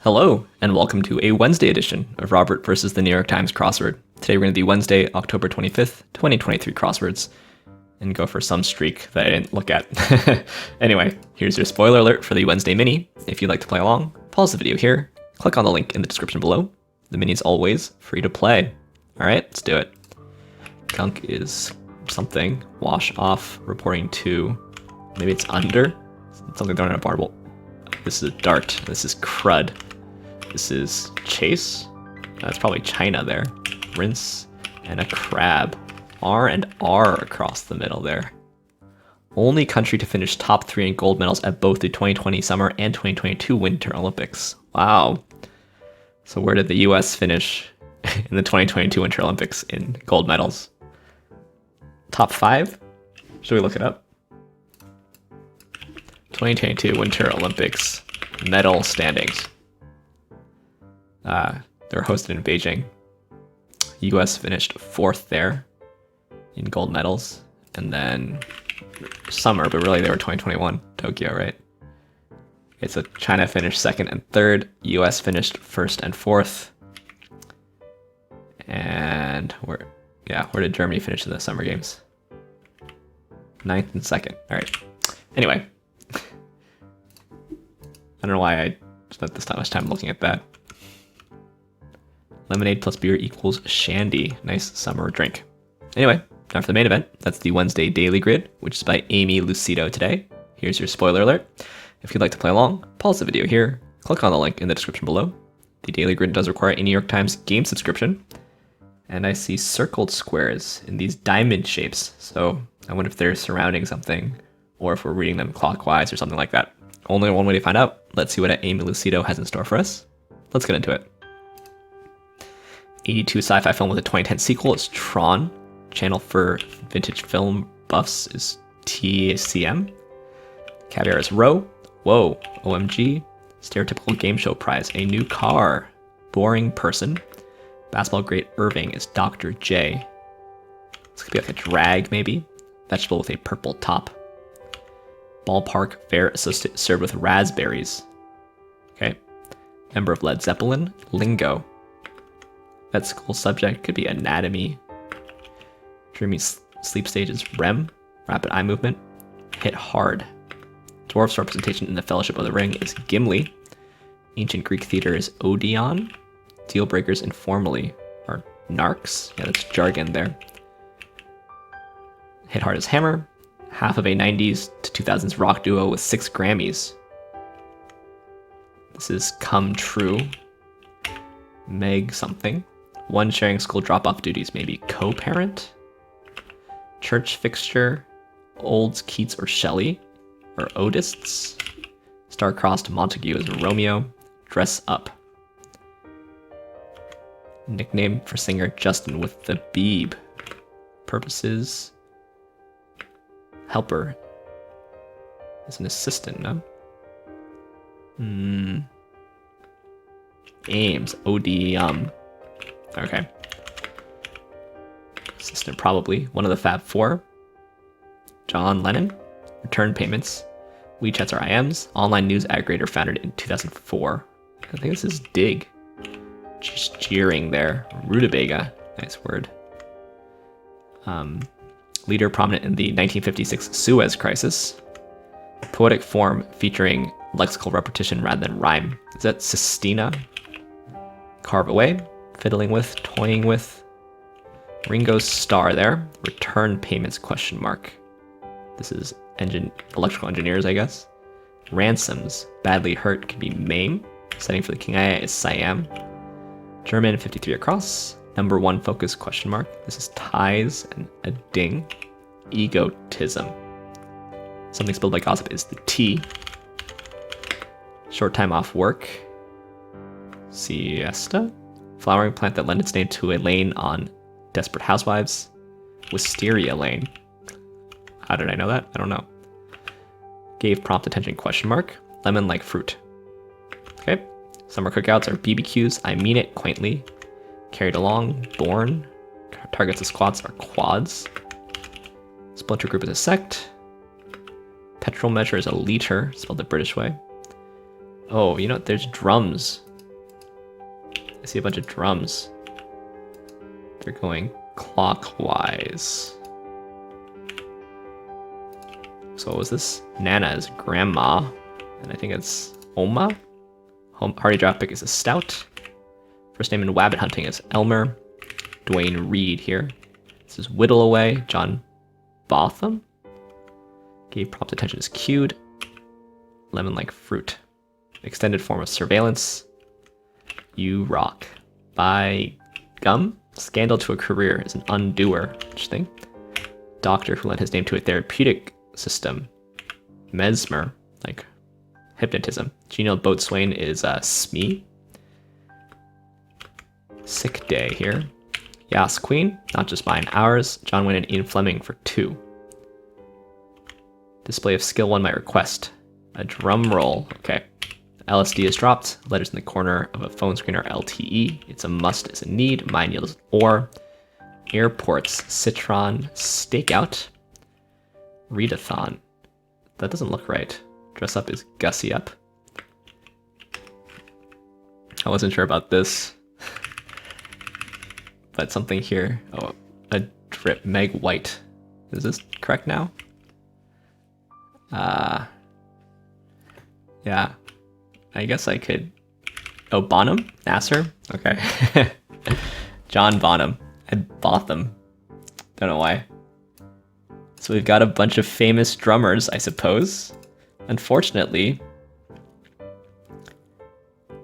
Hello, and welcome to a Wednesday edition of Robert versus the New York Times Crossword. Today we're going to do Wednesday, October 25th, 2023 crosswords, and go for some streak that I didn't look at. Anyway, here's your spoiler alert for the Wednesday mini. If you'd like to play along, pause the video here, click on the link in the description below. The mini is always free to play. Alright, let's do it. Gunk is something. Wash off, reporting to. Maybe it's under. Something thrown in a marble. This is a dart. This is crud. This is chase. That's probably China there. Rinse and a crab. R and R across the middle there. Only country to finish top 3 in gold medals at both the 2020 Summer and 2022 Winter Olympics. Wow. So where did the US finish in the 2022 Winter Olympics in gold medals? Top 5? Should we look it up? 2022 Winter Olympics medal standings. They were hosted in Beijing. US finished 4th there in gold medals. And then summer, but really they were 2021 Tokyo, right? Okay, so China finished 2nd and 3rd. US finished 1st and 4th. And where did Germany finish in the Summer Games? 9th and 2nd. All right. Anyway, I don't know why I spent this much time looking at that. Lemonade plus beer equals shandy. Nice summer drink. Anyway, time for the main event. That's the Wednesday Daily Grid, which is by Aimee Lucido today. Here's your spoiler alert. If you'd like to play along, pause the video here, click on the link in the description below. The Daily Grid does require a New York Times game subscription. And I see circled squares in these diamond shapes. So I wonder if they're surrounding something or if we're reading them clockwise or something like that. Only one way to find out. Let's see what Aimee Lucido has in store for us. Let's get into it. 82 sci-fi film with a 2010 sequel is Tron. Channel for vintage film buffs is TCM. Caviar is Row. Whoa, OMG. Stereotypical game show prize, a new car. Boring person. Basketball great Irving is Dr. J. This could be like a drag, maybe. Vegetable with a purple top. Ballpark fair assistant served with raspberries. Okay. Member of Led Zeppelin. Lingo. That school subject could be anatomy. Dreamy sleep stage is REM. Rapid eye movement. Hit hard. Dwarf's representation in the Fellowship of the Ring is Gimli. Ancient Greek theater is Odeon. Deal breakers informally are narcs. Yeah, that's jargon there. Hit hard is hammer. Half of a 90s to 2000s rock duo with 6 Grammys. This is Come True. Meg something. One sharing school drop-off duties, maybe co-parent. Church fixture. Olds, Keats, or Shelley. Or Odists. Star-crossed Montague is Romeo. Dress up. Nickname for singer Justin with the Beeb. Purposes. Helper. Is an assistant, no? Aims. OD. Okay. Assistant, probably. One of the Fab Four. John Lennon. Return payments. WeChat's are IMs. Online news aggregator founded in 2004. I think this is Dig. Just jeering there. Rutabaga. Nice word. Leader prominent in the 1956 Suez Crisis. Poetic form featuring lexical repetition rather than rhyme. Is that Sistina? Carve away. Fiddling with. Toying with. Ringo's star there. Return payments question mark. This is electrical engineers, I guess. Ransoms. Badly hurt can be maim. Setting for the King Aya is Siam. German 53 across. Number 1 focus question mark. This is ties and a ding. Egotism. Something spelled by gossip is the T. Short time off work. Siesta. Flowering plant that lent its name to a lane on Desperate Housewives. Wisteria Lane. How did I know that? I don't know. Gave prompt attention question mark. Lemon like fruit. Okay. Summer cookouts are BBQs. I mean it quaintly. Carried along. Born. Targets of squats are quads. Splinter group is a sect. Petrol measure is a liter, spelled the British way. Oh, you know, there's drums see a bunch of drums. They're going clockwise. So what was this? Nana is grandma, and I think it's Oma. Hardy draft pick is a stout. First name in wabbit hunting is Elmer. Dwayne Reed here. This is Whittle Away. John Botham. Gave prompt attention is cued. Lemon like fruit. Extended form of surveillance. You rock. By gum. Scandal to a career is an undoer. Interesting. Doctor who lent his name to a therapeutic system. Mesmer, like hypnotism. Genial boatswain is Smee. Sick day here. Yas Queen, not just mine, ours. John Wayne and Ian Fleming for 2. Display of skill 1 by request. A drum roll. Okay. LSD is dropped. Letters in the corner of a phone screen are LTE. It's a must, it's a need. Mine yields or. Airports. Citron. Stakeout. Readathon. That doesn't look right. Dress up is Gussy up. I wasn't sure about this. But something here. Oh, a drip. Meg White. Is this correct now? Yeah. I guess I could. Oh, Bonham? Nasser? Okay. John Bonham. And Botham. Don't know why. So we've got a bunch of famous drummers, I suppose. Unfortunately,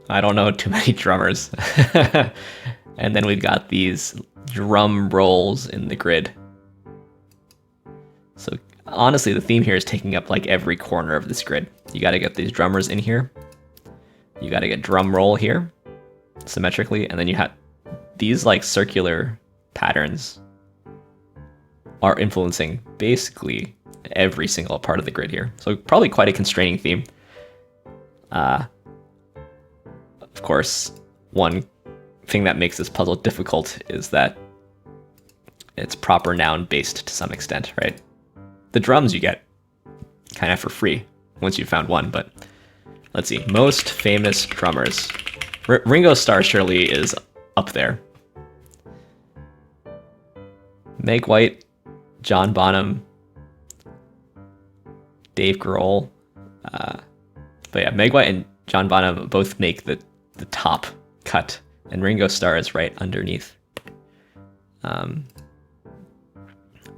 I don't know too many drummers. And then we've got these drum rolls in the grid. So honestly, the theme here is taking up like every corner of this grid. You got to get these drummers in here. You got to get drum roll here symmetrically. And then you have these like circular patterns are influencing basically every single part of the grid here. So probably quite a constraining theme. Of course, one thing that makes this puzzle difficult is that it's proper noun based to some extent, right? The drums you get kind of for free once you've found one, but let's see. Most famous drummers. Ringo Starr surely is up there. Meg White, John Bonham, Dave Grohl. But yeah, Meg White and John Bonham both make the top cut, and Ringo Starr is right underneath.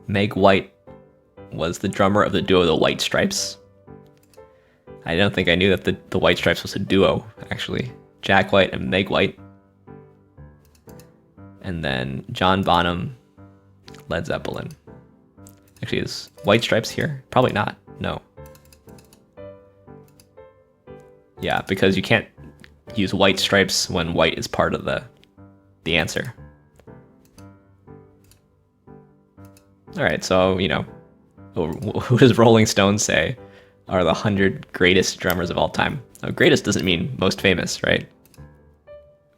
Meg White was the drummer of the duo The White Stripes. I don't think I knew that the White Stripes was a duo, actually. Jack White and Meg White. And then John Bonham, Led Zeppelin. Actually, is White Stripes here? Probably not. No. Yeah, because you can't use White Stripes when white is part of the answer. All right, so, you know, who does Rolling Stone say are the 100 greatest drummers of all time? Now, greatest doesn't mean most famous, right?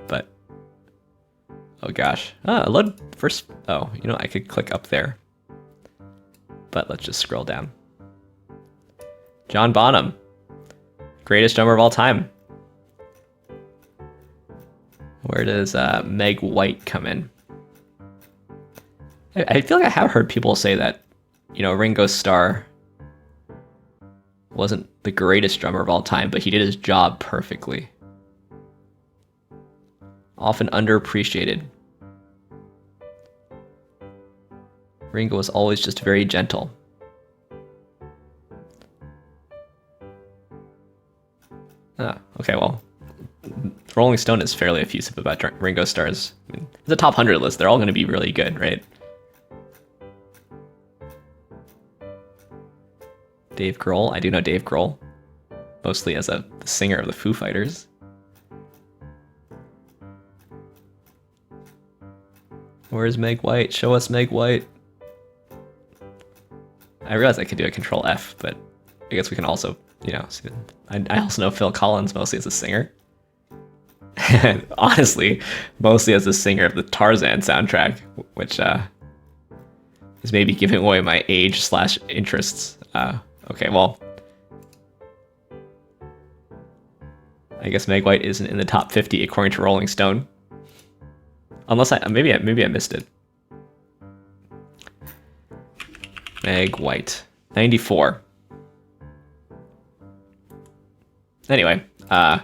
But, oh gosh. Load first. Oh, you know, I could click up there. But let's just scroll down. John Bonham, greatest drummer of all time. Where does Meg White come in? I feel like I have heard people say that, you know, Ringo Starr wasn't the greatest drummer of all time, but he did his job perfectly. Often underappreciated. Ringo was always just very gentle. Okay, well, Rolling Stone is fairly effusive about Ringo Starr's. I mean, it's a top 100 list. They're all going to be really good, right? Dave Grohl. I do know Dave Grohl, mostly as the singer of the Foo Fighters. Where's Meg White? Show us Meg White. I realized I could do a Control F, but I guess we can also, you know, see. I also know Phil Collins mostly as a singer. And honestly, mostly as a singer of the Tarzan soundtrack, which is maybe giving away my age/interests. Okay, well, I guess Meg White isn't in the top 50 according to Rolling Stone. Unless maybe I missed it. Meg White, 94. Anyway, I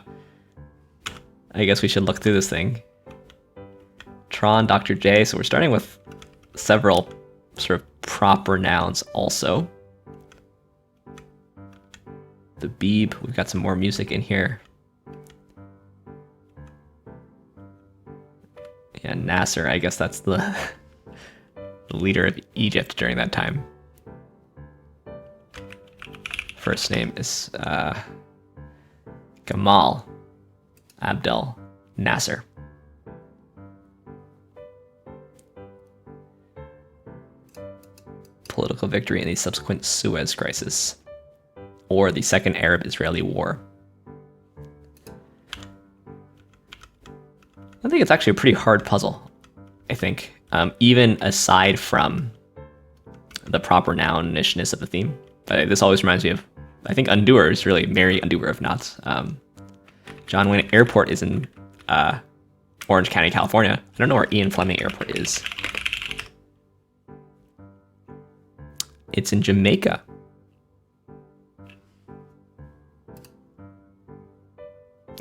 guess we should look through this thing. Tron, Dr. J. So we're starting with several sort of proper nouns also. The Beeb, we've got some more music in here. Yeah, Nasser, I guess that's the leader of Egypt during that time. First name is Gamal Abdel Nasser. Political victory in the subsequent Suez Crisis, or the Second Arab-Israeli War. I think it's actually a pretty hard puzzle, I think, even aside from the proper noun-ishness of the theme. But this always reminds me of, I think Undoer is really Mary Undoer of Knots. John Wayne Airport is in Orange County, California. I don't know where Ian Fleming Airport is. It's in Jamaica.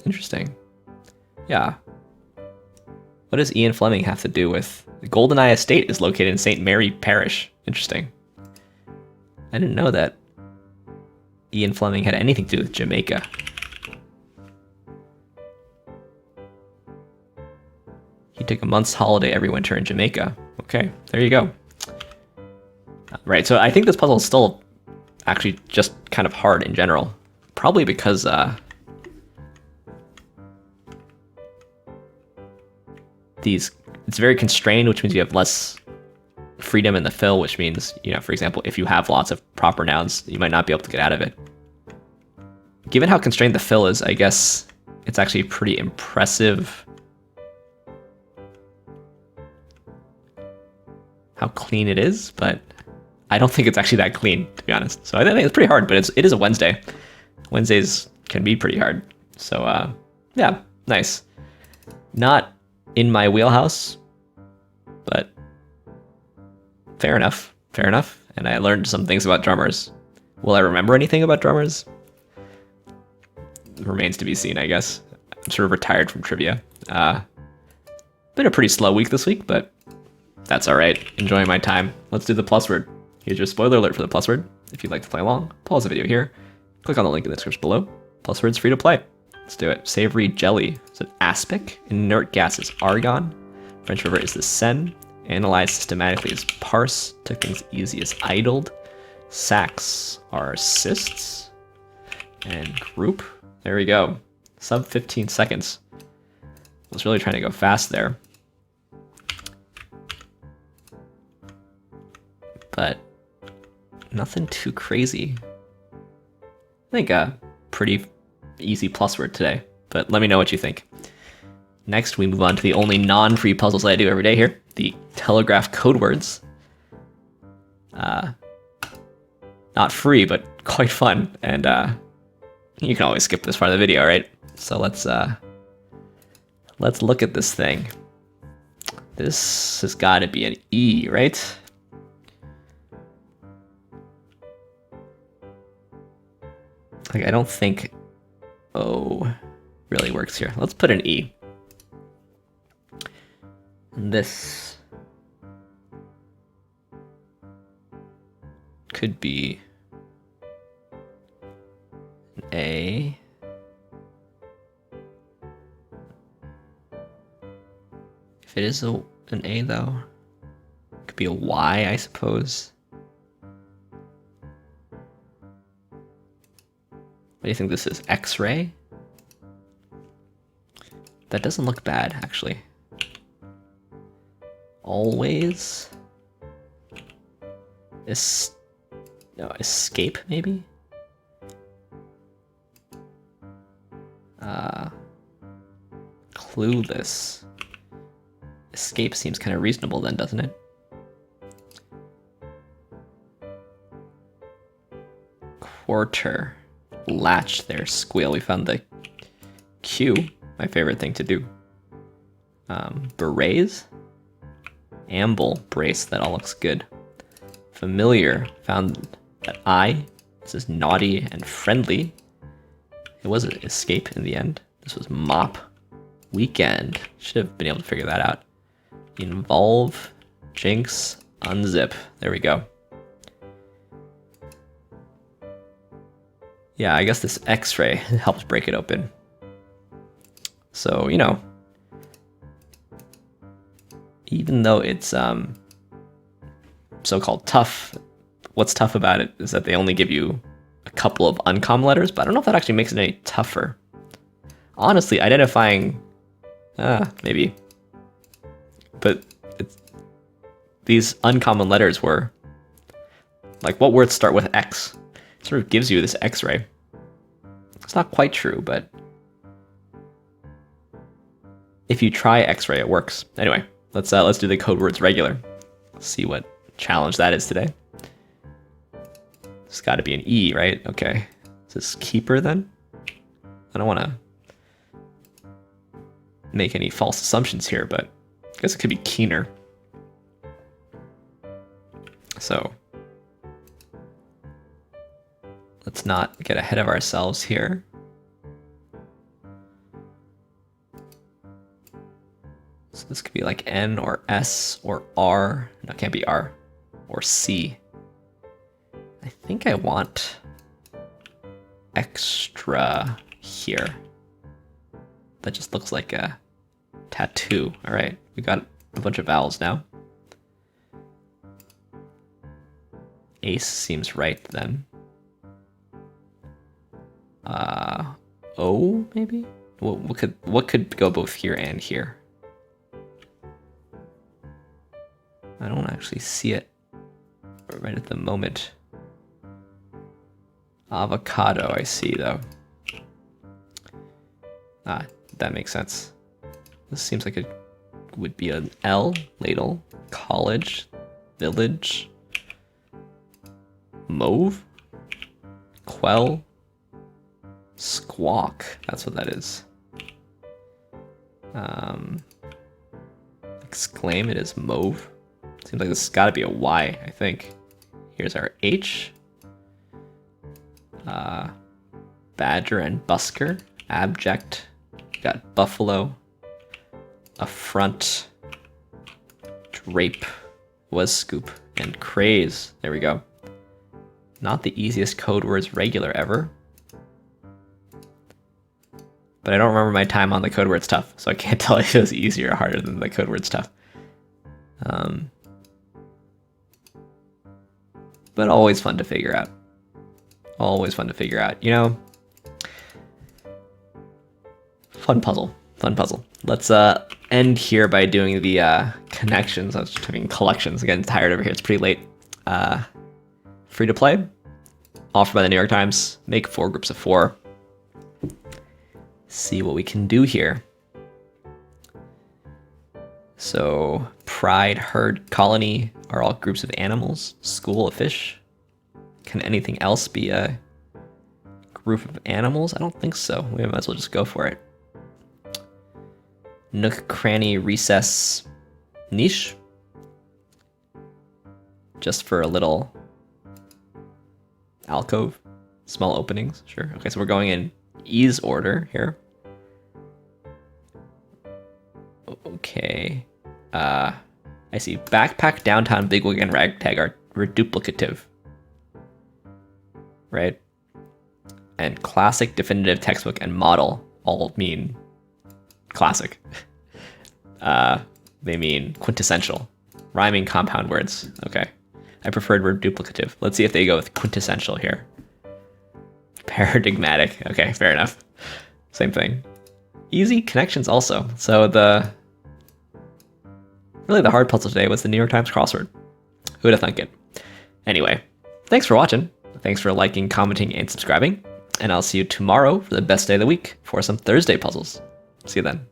Interesting. Yeah. What does Ian Fleming have to do with... The GoldenEye Estate is located in St. Mary Parish. Interesting. I didn't know that Ian Fleming had anything to do with Jamaica. He took a month's holiday every winter in Jamaica. Okay, there you go. Right, so I think this puzzle is still actually just kind of hard in general. Probably because it's very constrained, which means you have less freedom in the fill, which means, you know, for example, if you have lots of proper nouns, you might not be able to get out of it. Given how constrained the fill is, I guess it's actually pretty impressive how clean it is, but I don't think it's actually that clean, to be honest. So I think it's pretty hard, but it is a Wednesday. Wednesdays can be pretty hard. So yeah, nice. Not in my wheelhouse, but fair enough, fair enough. And I learned some things about drummers. Will I remember anything about drummers? Remains to be seen, I guess. I'm sort of retired from trivia. Been a pretty slow week this week, but that's all right. Enjoying my time. Let's do the PlusWord. Here's your spoiler alert for the PlusWord. If you'd like to play along, pause the video here. Click on the link in the description below. PlusWord's free to play. Let's do it. Savory jelly. So aspic. Inert gas is argon. French river is the Seine. Analyze systematically is parse. Took things easy is idled. Sacs are cysts. And group. There we go. Sub 15 seconds. I was really trying to go fast there. But nothing too crazy. I think a pretty easy PlusWord today, but let me know what you think. Next, we move on to the only non-free puzzles that I do every day here, the Telegraph Codewords. Not free, but quite fun, and you can always skip this part of the video, right? So let's look at this thing. This has got to be an E, right? Like, I don't think O really works here. Let's put an E. This could be an A. If it is an A, though, it could be a Y, I suppose. What do you think this is? X-ray? That doesn't look bad, actually. Always? Escape, maybe? Clueless. Escape seems kind of reasonable then, doesn't it? Quarter. Latch there, squeal. We found the Q, my favorite thing to do. Berets. Amble, brace, that all looks good. Familiar, found that I. This is naughty and friendly. It was an escape in the end. This was mop. Weekend, should have been able to figure that out. Involve, jinx, unzip. There we go. Yeah, I guess this x-ray helps break it open. So, you know, even though it's so-called tough, what's tough about it is that they only give you a couple of uncommon letters, but I don't know if that actually makes it any tougher. Honestly, identifying, maybe. But these uncommon letters were, like, what words start with X? It sort of gives you this X-ray. It's not quite true, but if you try X-ray, it works. Anyway, let's do the Codewords regular. Let's see what challenge that is today. It's got to be an E, right? Okay. Is this keeper then? I don't want to make any false assumptions here, but I guess it could be keener. So let's not get ahead of ourselves here. So this could be like N or S or R. No, it can't be R. Or C. I think I want extra here. That just looks like a tattoo. All right, we got a bunch of vowels now. Ace seems right then. O maybe? What could go both here and here? I don't actually see it right at the moment. Avocado, I see though. That makes sense. This seems like it would be an L, ladle, college, village, mauve, quell, squawk, that's what that is. Exclaim, it is mauve. Seems like this has got to be a Y, I think. Here's our H. Badger and busker. Abject. Got buffalo. Affront. Drape. Was scoop. And craze. There we go. Not the easiest Codewords regular ever. But I don't remember my time on the Codewords tough, so I can't tell if it was easier or harder than the Codewords tough. But always fun to figure out. Always fun to figure out, you know? Fun puzzle. Fun puzzle. Let's end here by doing the connections. I was just doing collections. Again, tired over here. It's pretty late. Free to play. Offered by the New York Times. Make 4 groups of 4. See what we can do here. So, pride, herd, colony are all groups of animals. School, a fish. Can anything else be a group of animals? I don't think so. We might as well just go for it. Nook, cranny, recess, niche. Just for a little alcove. Small openings, sure. Okay, so we're going in ease order here. Okay. I see backpack, downtown, bigwig, and ragtag are reduplicative. Right? And classic, definitive, textbook, and model all mean classic. They mean quintessential. Rhyming compound words. Okay. I preferred reduplicative. Let's see if they go with quintessential here. Paradigmatic. Okay, fair enough. Same thing. Easy connections also. So really the hard puzzle today was the New York Times crossword. Who would have thunk it? Anyway, thanks for watching. Thanks for liking, commenting, and subscribing. And I'll see you tomorrow for the best day of the week for some Thursday puzzles. See you then.